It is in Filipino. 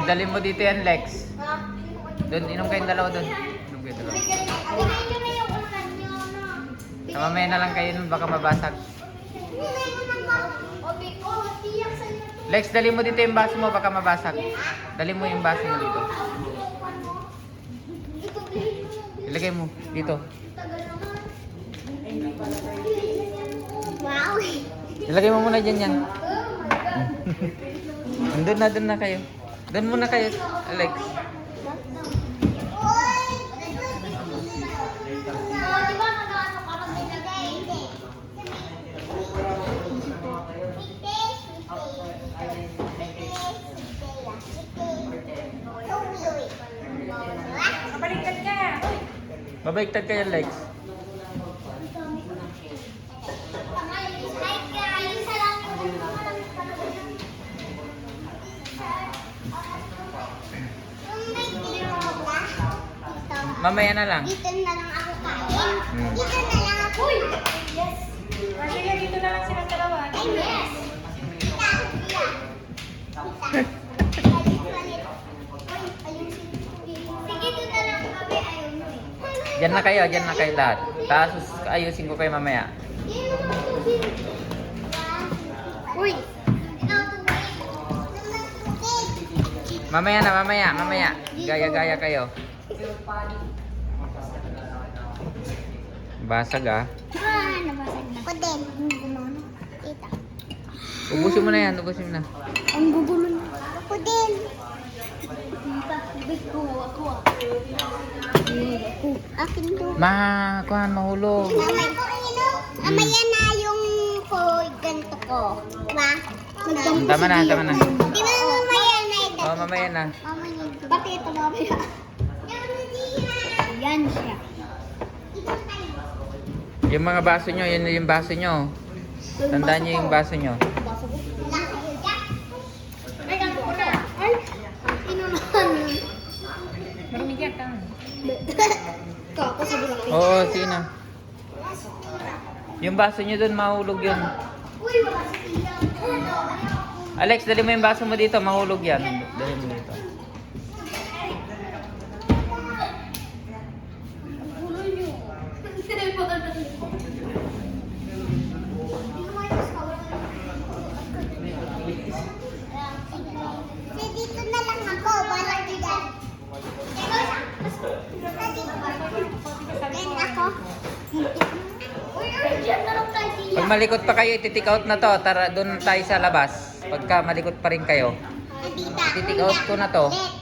Idalhin mo dito yan, Lex. Doon, inom kayong dalawa doon. Inom kayong dalawa. Mamaya na lang kayo nun, baka mabasag. Lex, dali mo dito yung baso mo, baka mabasag. Dali mo yung baso mo dito. Ilagay mo dito. Wow! Ilagay mo muna dyan yan. Doon na kayo. Doon muna kayo, Alex. Kabaliktad ka! Mabaiktad kayo, Lex. Mamaya na lang. Dito na lang ako kain. Dito na lang ako. Uy! Yes! Sige, dito na lang silang dalawa. Ay, yes! Kita! Kita! Sige, dito na lang kami. Ayaw mo eh. Diyan na kayo lahat. Tapos ayusin ko kayo mamaya. Uy! Mamaya. Gaya-gaya kayo. Basag ah. Nabasag na. Ako din. Ang gumawa. Kita. Ubusin mo na yan, ubusin mo na. Ang gugulo na. Ako din. Ako. Akin to. Kuhan, mahulog. Amay ko, amaya na yung ko, ganito ko. Diba? Tama na. Di ba mamaya na ito? Oh, mamaya na. Pati ito mamaya. Yan siya. Yung mga baso nyo, yun yung baso nyo. Tandaan nyo yung baso nyo. Ay, ako na. Ay, sino naman? Marumigyan ka. Kako sa bulak. Oo, sino? Yung baso nyo dun, mahulog yun. Uy, wala siya. Alex, dali mo yung baso mo dito, mahulog yan. Dali mo dito. Dito na lang ako, walang bigat. Then ako. Uy, urgent na lang tayo siya. Pag malikot pa kayo, ititik out na to. Tara, doon tayo sa labas. Pagka malikot pa rin kayo. Tita. Ititik out ko na to. Let.